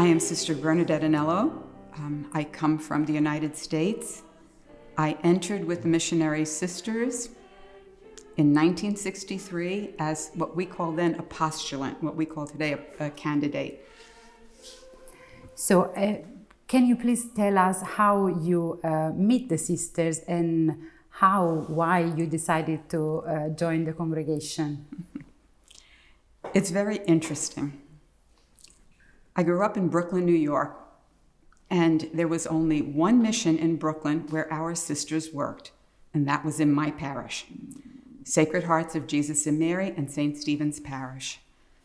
I am Sister Bernadette Anello. I come from the United States. I entered with the Missionary Sisters in 1963 as what we call then a postulant, what we call today a candidate. So can you please tell us how you meet the sisters and why you decided to join the congregation? It's very interesting. I grew up in Brooklyn, New York, and there was only one mission in Brooklyn where our sisters worked, and that was in my parish, Sacred Hearts of Jesus and Mary and St. Stephen's Parish.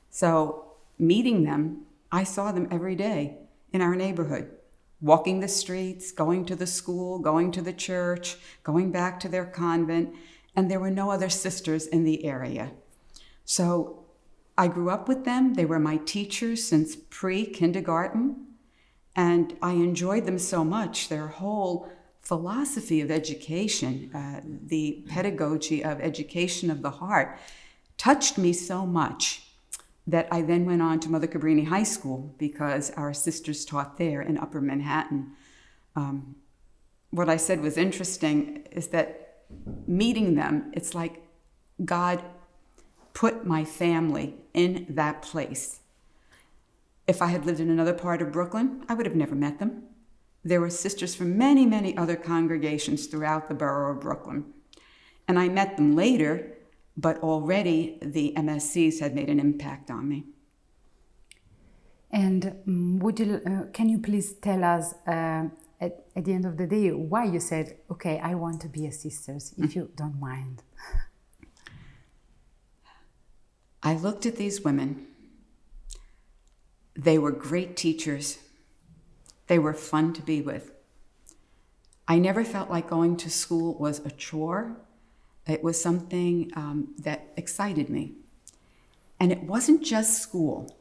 So meeting them, I saw them every day in our neighborhood, walking the streets, going to the school, going to the church, going back to their convent, and there were no other sisters in the area. So I grew up with them. They were my teachers since pre-kindergarten, and I enjoyed them so much. Their whole philosophy of education, the pedagogy of education of the heart, touched me so much that I then went on to Mother Cabrini High School because our sisters taught there in Upper Manhattan. What I said was interesting is that meeting them, it's like God put my family in that place. If I had lived in another part of Brooklyn, I would have never met them. There were sisters from many, many other congregations throughout the borough of Brooklyn. And I met them later, but already the MSCs had made an impact on me. And can you please tell us at the end of the day why you said, okay, I want to be a sister, if you don't mind? I looked at these women. They were great teachers. They were fun to be with. I never felt like going to school was a chore. It was something that excited me. And it wasn't just school.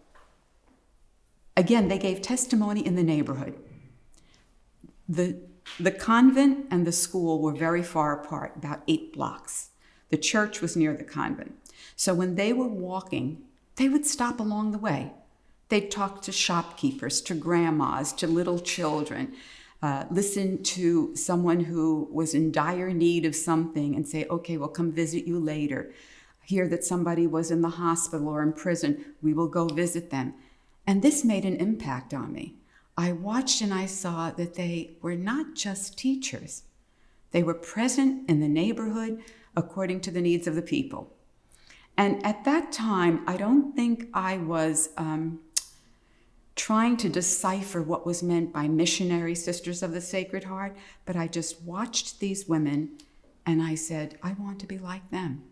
Again, they gave testimony in the neighborhood. The convent and the school were very far apart, about 8 blocks. The church was near the convent. So when they were walking, they would stop along the way. They'd talk to shopkeepers, to grandmas, to little children, listen to someone who was in dire need of something and say, okay, we'll come visit you later. Hear that somebody was in the hospital or in prison, we will go visit them. And this made an impact on me. I watched and I saw that they were not just teachers. They were present in the neighborhood according to the needs of the people. And at that time, I don't think I was trying to decipher what was meant by missionary sisters of the Sacred Heart, but I just watched these women and I said, I want to be like them.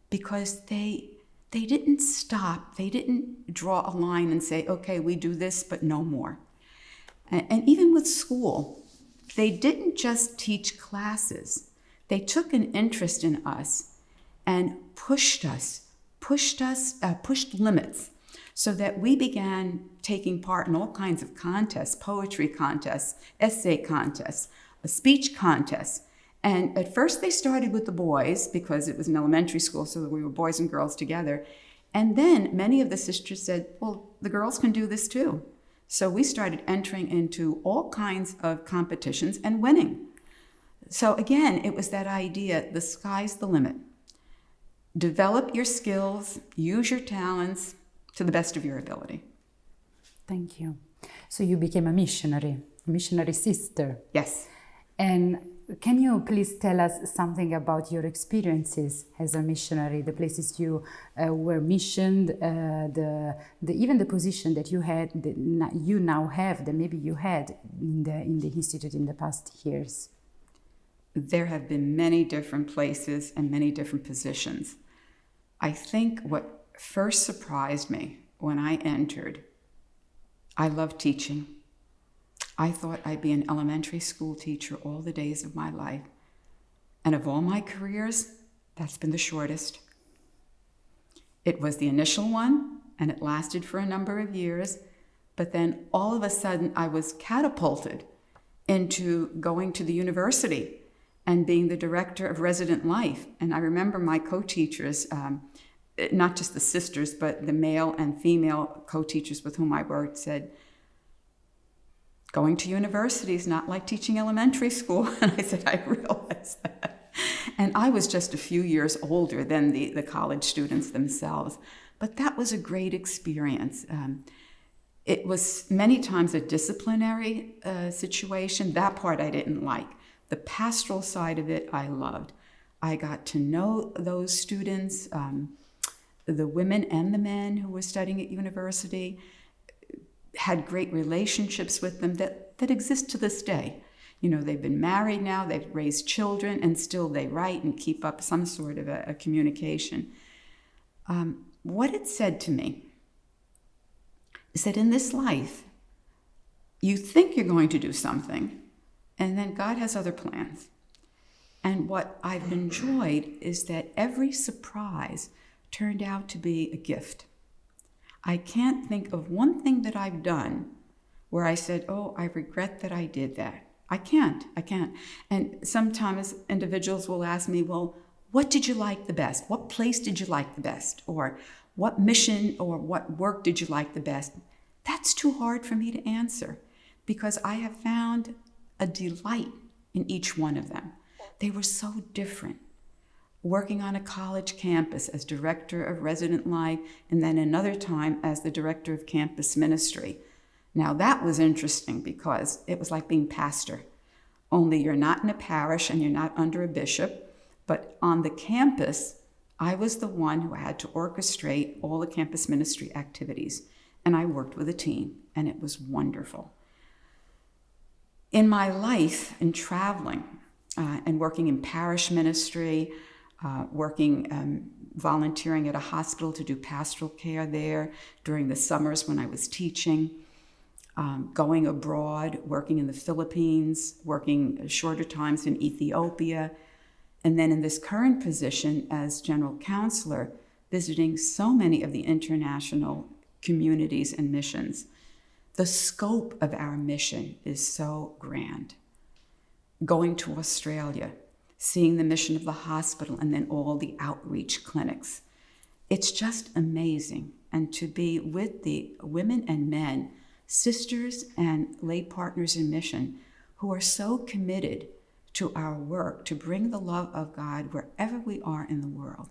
Because they didn't stop, they didn't draw a line and say, okay, we do this, but no more. And even with school, they didn't just teach classes. They took an interest in us and pushed limits so that we began taking part in all kinds of contests, poetry contests, essay contests, speech contests. And at first they started with the boys because it was an elementary school, so that we were boys and girls together. And then many of the sisters said, well, the girls can do this too. So we started entering into all kinds of competitions and winning. So again, it was that idea, the sky's the limit. Develop your skills, use your talents to the best of your ability. Thank you. So you became a missionary sister. Yes. And can you please tell us something about your experiences as a missionary, the places you were missioned, even the position that you had, that you now have, that maybe you had in the Institute in the past years? There have been many different places and many different positions. I think what first surprised me when I entered, I loved teaching. I thought I'd be an elementary school teacher all the days of my life. And of all my careers, that's been the shortest. It was the initial one, and it lasted for a number of years, but then all of a sudden I was catapulted into going to the university and being the director of resident life. And I remember my co-teachers, not just the sisters, but the male and female co-teachers with whom I worked said, Going to university is not like teaching elementary school. And I said, I realize that. And I was just a few years older than the college students themselves. But that was a great experience. It was many times a disciplinary situation. That part I didn't like. The pastoral side of it, I loved. I got to know those students, the women and the men who were studying at university, had great relationships with them that exist to this day. You know, they've been married now, they've raised children, and still they write and keep up some sort of a communication. What it said to me is that in this life, you think you're going to do something, and then God has other plans. And what I've enjoyed is that every surprise turned out to be a gift. I can't think of one thing that I've done where I said, oh, I regret that I did that. I can't. And sometimes individuals will ask me, well, what did you like the best? What place did you like the best? Or what mission or what work did you like the best? That's too hard for me to answer because I have found a delight in each one of them. They were so different. Working on a college campus as director of resident life, and then another time as the director of campus ministry. Now that was interesting because it was like being pastor, only you're not in a parish and you're not under a bishop, but on the campus, I was the one who had to orchestrate all the campus ministry activities, and I worked with a team, and it was wonderful. In my life, in traveling and working in parish ministry, volunteering at a hospital to do pastoral care there during the summers when I was teaching, going abroad, working in the Philippines, working shorter times in Ethiopia, and then in this current position as general counselor, visiting so many of the international communities and missions. The scope of our mission is so grand. Going to Australia, seeing the mission of the hospital and then all the outreach clinics. It's just amazing. And to be with the women and men, sisters and lay partners in mission who are so committed to our work to bring the love of God wherever we are in the world.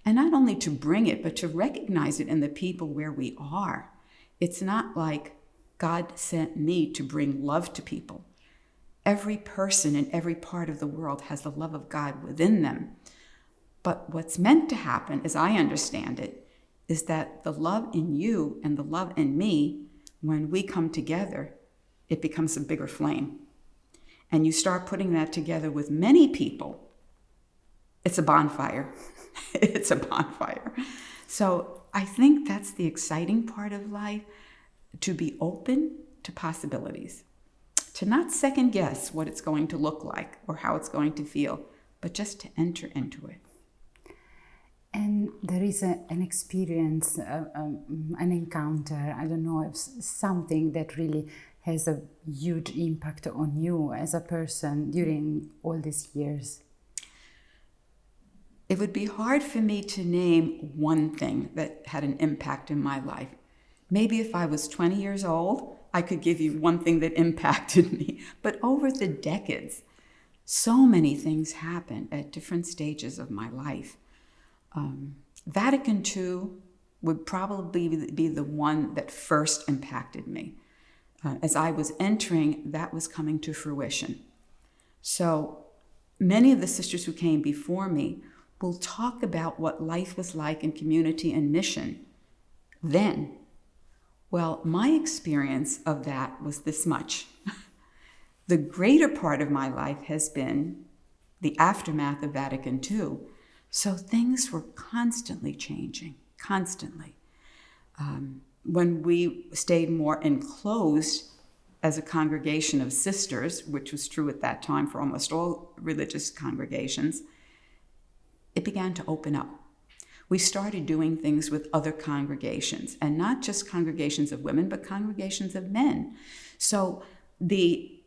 And not only to bring it, but to recognize it in the people where we are. It's not like God sent me to bring love to people. Every person in every part of the world has the love of God within them. But what's meant to happen, as I understand it, is that the love in you and the love in me, when we come together, it becomes a bigger flame. And you start putting that together with many people, it's a bonfire. It's a bonfire. So I think that's the exciting part of life, to be open to possibilities, to not second guess what it's going to look like or how it's going to feel, but just to enter into it. And there is an experience, an encounter, I don't know, if something that really has a huge impact on you as a person during all these years. It would be hard for me to name one thing that had an impact in my life. Maybe if I was 20 years old, I could give you one thing that impacted me. But over the decades, so many things happened at different stages of my life. Vatican II would probably be the one that first impacted me. As I was entering, that was coming to fruition. So many of the sisters who came before me will talk about what life was like in community and mission then. Well, my experience of that was this much. The greater part of my life has been the aftermath of Vatican II. So things were constantly changing, constantly. When we stayed more enclosed as a congregation of sisters, which was true at that time for almost all religious congregations, it began to open up. We started doing things with other congregations, and not just congregations of women, but congregations of men. So the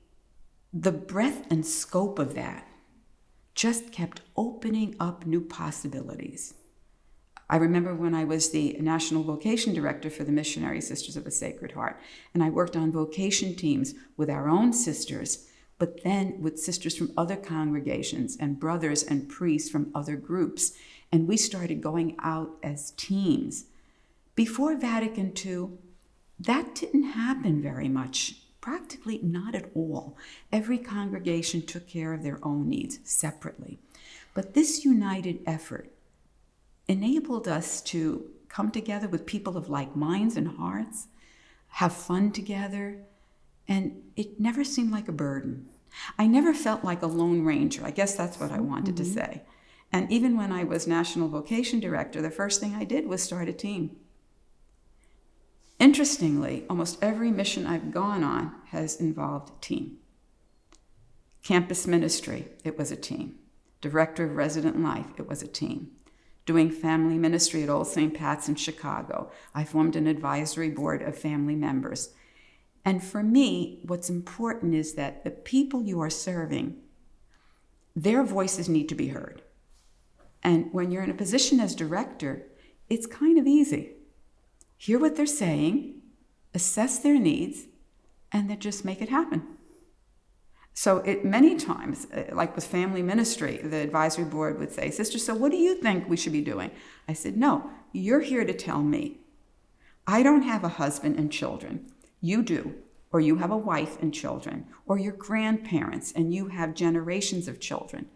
breadth and scope of that just kept opening up new possibilities. I remember when I was the National Vocation Director for the Missionary Sisters of the Sacred Heart, and I worked on vocation teams with our own sisters, but then with sisters from other congregations and brothers and priests from other groups. And we started going out as teams. Before Vatican II, that didn't happen very much, practically not at all. Every congregation took care of their own needs separately. But this united effort enabled us to come together with people of like minds and hearts, have fun together, and it never seemed like a burden. I never felt like a lone ranger. I guess that's what I wanted to say. And even when I was National Vocation Director, the first thing I did was start a team. Interestingly, almost every mission I've gone on has involved a team. Campus ministry, it was a team. Director of Resident Life, it was a team. Doing family ministry at Old St. Pat's in Chicago, I formed an advisory board of family members. And for me, what's important is that the people you are serving, their voices need to be heard. And when you're in a position as director, it's kind of easy. Hear what they're saying, assess their needs, and then just make it happen. So many times, like with family ministry, the advisory board would say, "Sister, so what do you think we should be doing?" I said, "No, you're here to tell me. I don't have a husband and children. You do, or you have a wife and children, or your grandparents, and you have generations of children.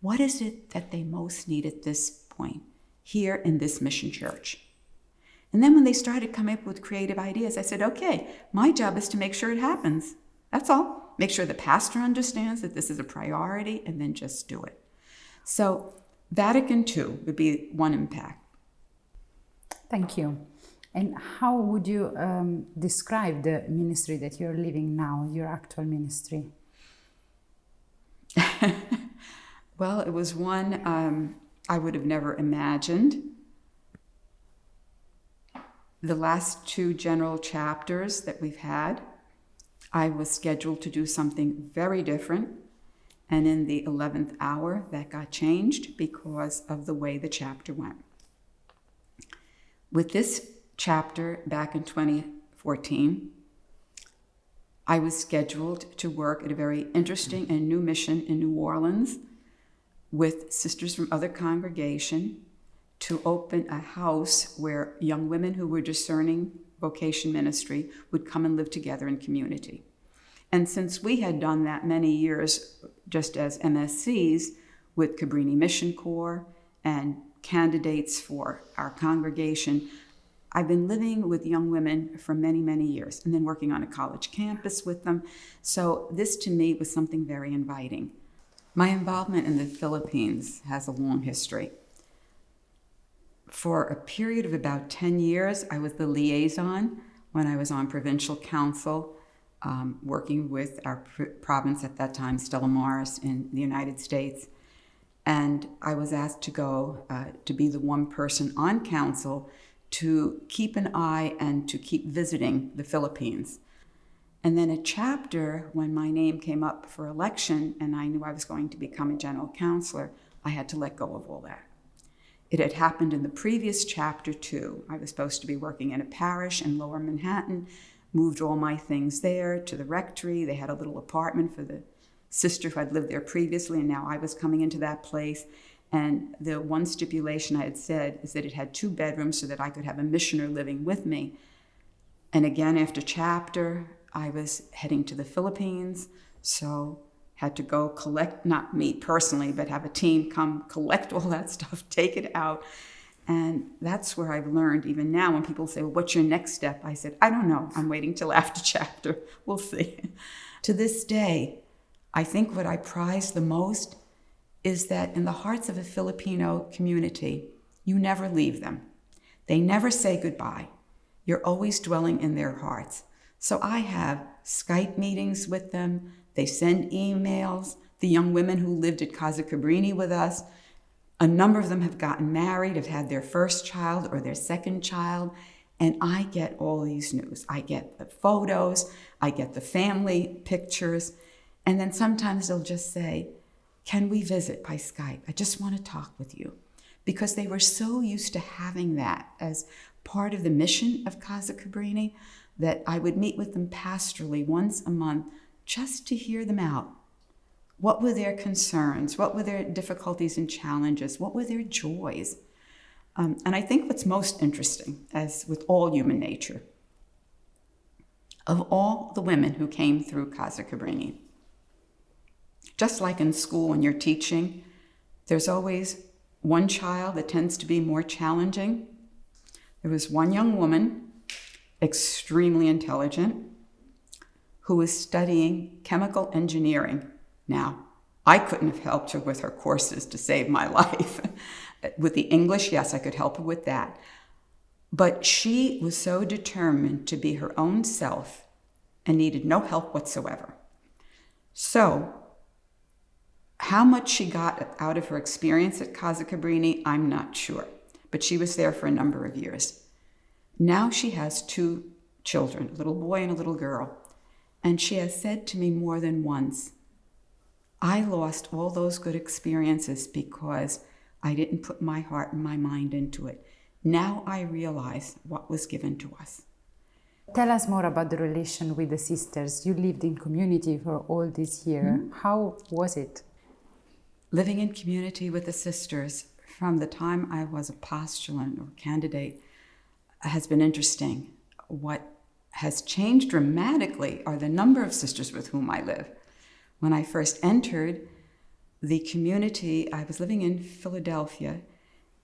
What is it that they most need at this point here in this mission church?" And then when they started coming up with creative ideas, I said, "Okay, my job is to make sure it happens. That's all. Make sure the pastor understands that this is a priority, and then just do it." So Vatican II would be one impact. Thank you. And how would you describe the ministry that you're living now, your actual ministry? Well, it was one I would have never imagined. The last 2 general chapters that we've had, I was scheduled to do something very different. And in the 11th hour, that got changed because of the way the chapter went. With this chapter back in 2014, I was scheduled to work at a very interesting and new mission in New Orleans with sisters from other congregation to open a house where young women who were discerning vocation ministry would come and live together in community. And since we had done that many years just as MSCs with Cabrini Mission Corps and candidates for our congregation, I've been living with young women for many, many years and then working on a college campus with them. So this to me was something very inviting. My involvement in the Philippines has a long history. For a period of about 10 years, I was the liaison when I was on provincial council, working with our province at that time, Stella Maris, in the United States. And I was asked to go to be the one person on council to keep an eye and to keep visiting the Philippines. And then a chapter, when my name came up for election and I knew I was going to become a general counselor, I had to let go of all that. It had happened in the previous chapter too. I was supposed to be working in a parish in Lower Manhattan, moved all my things there to the rectory. They had a little apartment for the sister who had lived there previously, and now I was coming into that place. And the one stipulation I had said is that it had 2 bedrooms so that I could have a missioner living with me. And again, after chapter, I was heading to the Philippines, so had to go collect, not me personally, but have a team come collect all that stuff, take it out. And that's where I've learned, even now, when people say, "Well, what's your next step?" I said, "I don't know. I'm waiting till after chapter. We'll see." To this day, I think what I prize the most is that in the hearts of a Filipino community, you never leave them. They never say goodbye. You're always dwelling in their hearts. So I have Skype meetings with them. They send emails. The young women who lived at Casa Cabrini with us, a number of them have gotten married, have had their first child or their second child, and I get all these news. I get the photos, I get the family pictures, and then sometimes they'll just say, "Can we visit by Skype? I just want to talk with you." because they were so used to having that as part of the mission of Casa Cabrini that I would meet with them pastorally once a month just to hear them out. What were their concerns? What were their difficulties and challenges? What were their joys? And I think what's most interesting, as with all human nature, of all the women who came through Casa Cabrini, just like in school when you're teaching, there's always one child that tends to be more challenging. There was one young woman, extremely intelligent, who was studying chemical engineering. Now, I couldn't have helped her with her courses to save my life. With the English, yes, I could help her with that. But she was so determined to be her own self and needed no help whatsoever. So, how much she got out of her experience at Casa Cabrini, I'm not sure. But she was there for a number of years. Now she has 2 children, a little boy and a little girl. And she has said to me more than once, I lost all those good experiences because I didn't put my heart and my mind into it. Now I realize what was given to us. Tell us more about the relation with the sisters. You lived in community for all this year. How was it? Living in community with the sisters from the time I was a postulant or candidate has been interesting. What has changed dramatically are the number of sisters with whom I live. When I first entered the community, I was living in Philadelphia,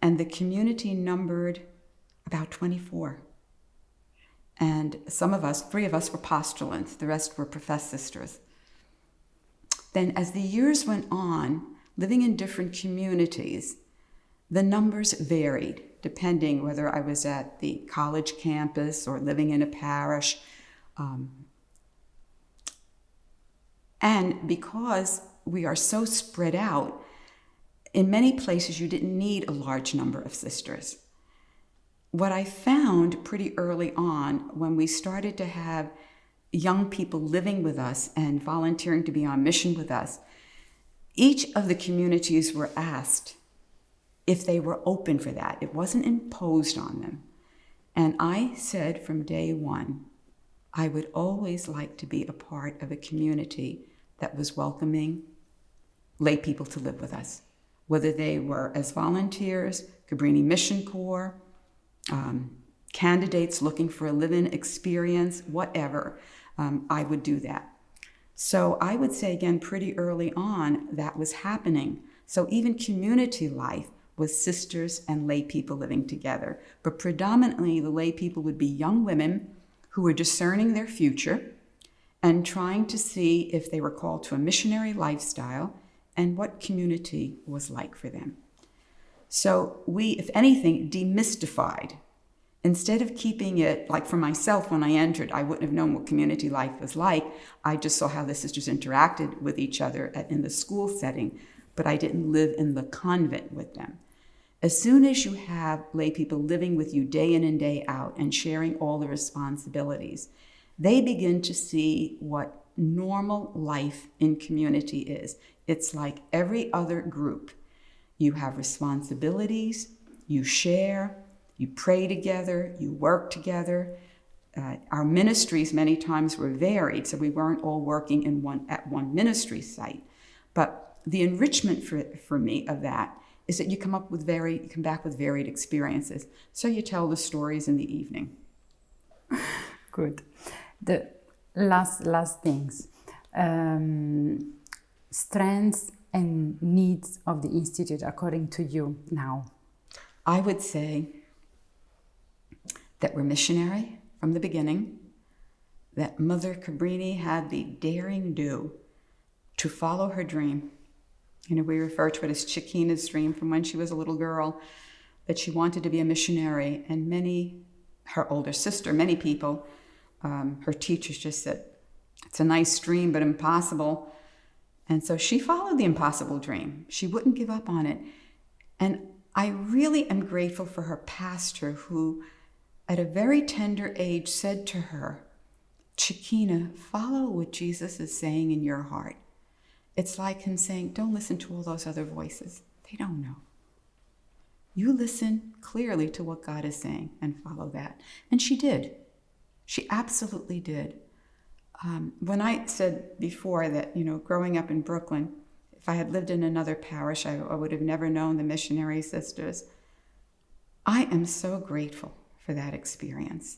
and the community numbered about 24. And some of us, 3 of us were postulants, the rest were professed sisters. Then as the years went on, living in different communities, the numbers varied, depending whether I was at the college campus or living in a parish. And because we are so spread out, in many places you didn't need a large number of sisters. What I found pretty early on when we started to have young people living with us and volunteering to be on mission with us, each of the communities were asked if they were open for that. It wasn't imposed on them. And I said from day one, I would always like to be a part of a community that was welcoming lay people to live with us, whether they were as volunteers, Cabrini Mission Corps, candidates looking for a live-in experience, whatever, I would do that. So I would say, again, pretty early on, that was happening. So even community life was sisters and lay people living together. But predominantly, the lay people would be young women who were discerning their future and trying to see if they were called to a missionary lifestyle and what community was like for them. So we, if anything, demystified. Instead of keeping it, like for myself, when I entered, I wouldn't have known what community life was like. I just saw how the sisters interacted with each other in the school setting, but I didn't live in the convent with them. As soon as you have lay people living with you day in and day out and sharing all the responsibilities, they begin to see what normal life in community is. It's like every other group. You have responsibilities, you share, you pray together, you work together. Our ministries many times were varied, so we weren't all working at one ministry site. But the enrichment for me of that is that you come back with varied experiences. So you tell the stories in the evening. Good. The last things. Strengths and needs of the Institute according to you now. I would say that we're missionary from the beginning, that Mother Cabrini had the daring do to follow her dream. You know, we refer to it as Chiquina's dream from when she was a little girl, that she wanted to be a missionary, and her older sister, many people, her teachers just said, it's a nice dream, but impossible. And so she followed the impossible dream. She wouldn't give up on it. And I really am grateful for her pastor who, at a very tender age, said to her, Chiquina, follow what Jesus is saying in your heart. It's like him saying, don't listen to all those other voices. They don't know. You listen clearly to what God is saying and follow that. And she did. She absolutely did. When I said before that, growing up in Brooklyn, if I had lived in another parish, I would have never known the missionary sisters. I am so grateful for that experience.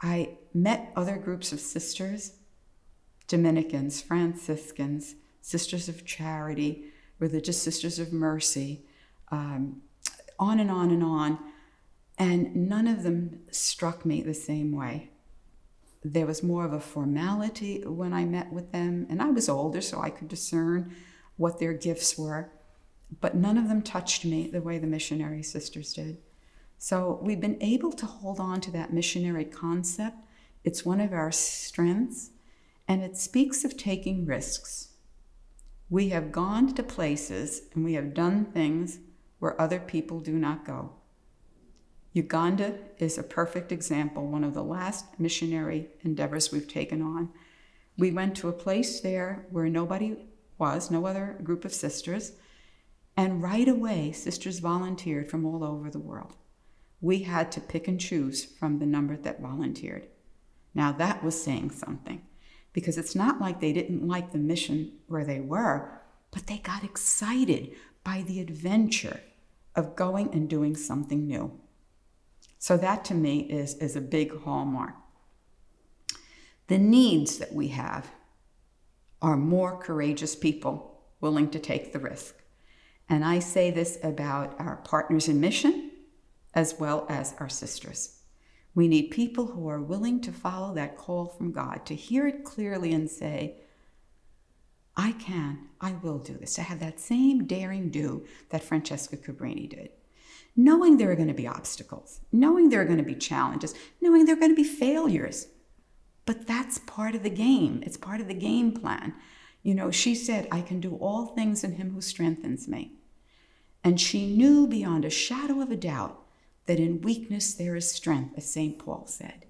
I met other groups of sisters, Dominicans, Franciscans, Sisters of Charity, Religious Sisters of Mercy, on and on and on, and none of them struck me the same way. There was more of a formality when I met with them, and I was older, so I could discern what their gifts were, but none of them touched me the way the missionary sisters did. So we've been able to hold on to that missionary concept. It's one of our strengths, and it speaks of taking risks. We have gone to places and we have done things where other people do not go. Uganda is a perfect example, one of the last missionary endeavors we've taken on. We went to a place there where nobody was, no other group of sisters, and right away, sisters volunteered from all over the world. We had to pick and choose from the number that volunteered. Now that was saying something, because it's not like they didn't like the mission where they were, but they got excited by the adventure of going and doing something new. So that to me is a big hallmark. The needs that we have are more courageous people willing to take the risk. And I say this about our partners in mission as well as our sisters. We need people who are willing to follow that call from God, to hear it clearly and say, I will do this, to have that same daring do that Francesca Cabrini did. Knowing there are going to be obstacles, knowing there are going to be challenges, knowing there are going to be failures. But that's part of the game. It's part of the game plan. She said, I can do all things in him who strengthens me. And she knew beyond a shadow of a doubt that in weakness there is strength, as St. Paul said.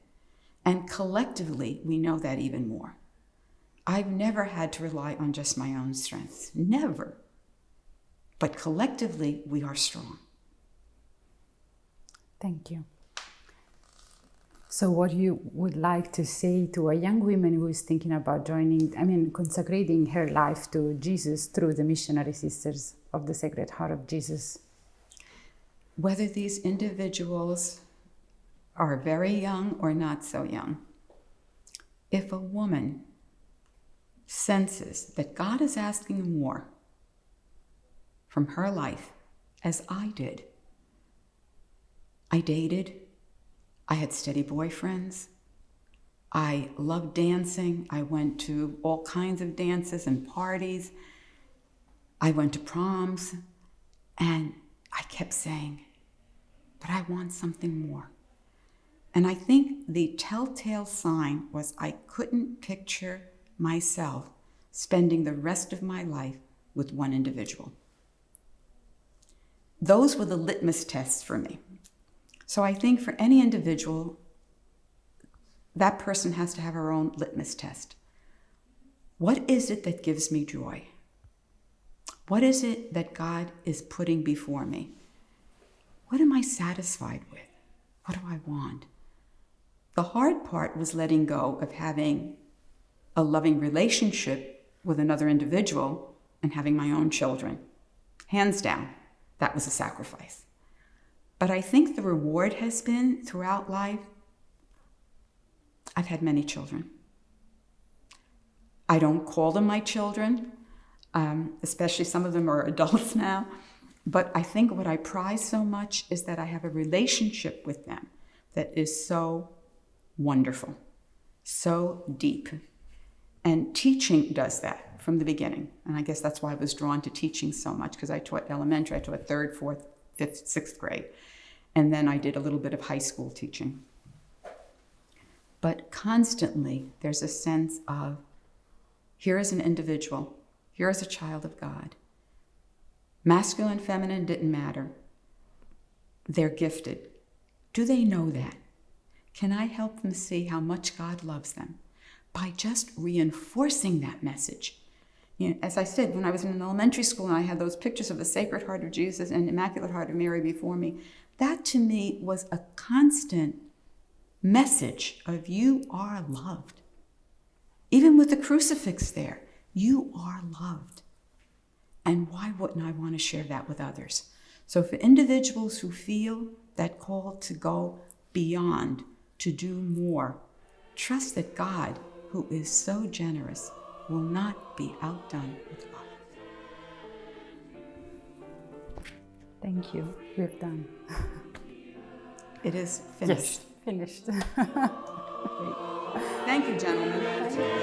And collectively, we know that even more. I've never had to rely on just my own strengths. Never. But collectively, we are strong. Thank you. So what you would like to say to a young woman who is thinking about consecrating her life to Jesus through the missionary sisters of the Sacred Heart of Jesus? Whether these individuals are very young or not so young, if a woman senses that God is asking more from her life, as I did, I dated, I had steady boyfriends, I loved dancing, I went to all kinds of dances and parties, I went to proms, and I kept saying, but I want something more. And I think the telltale sign was I couldn't picture myself spending the rest of my life with one individual. Those were the litmus tests for me. So I think for any individual, that person has to have her own litmus test. What is it that gives me joy? What is it that God is putting before me? What am I satisfied with? What do I want? The hard part was letting go of having a loving relationship with another individual and having my own children. Hands down, that was a sacrifice. But I think the reward has been, throughout life, I've had many children. I don't call them my children, especially some of them are adults now. But I think what I prize so much is that I have a relationship with them that is so wonderful, so deep. And teaching does that from the beginning. And I guess that's why I was drawn to teaching so much, because I taught elementary, I taught 3rd, 4th, 5th, 6th grade. And then I did a little bit of high school teaching. But constantly, there's a sense of, here is an individual, here is a child of God. Masculine, feminine didn't matter. They're gifted. Do they know that? Can I help them see how much God loves them by just reinforcing that message? You know, as I said, when I was in elementary school and I had those pictures of the Sacred Heart of Jesus and Immaculate Heart of Mary before me, that to me was a constant message of you are loved. Even with the crucifix there, you are loved. And why wouldn't I want to share that with others? So for individuals who feel that call to go beyond, to do more, trust that God, who is so generous, will not be outdone with love. Thank you. We've done. It is finished. Yes, finished. Thank you, gentlemen.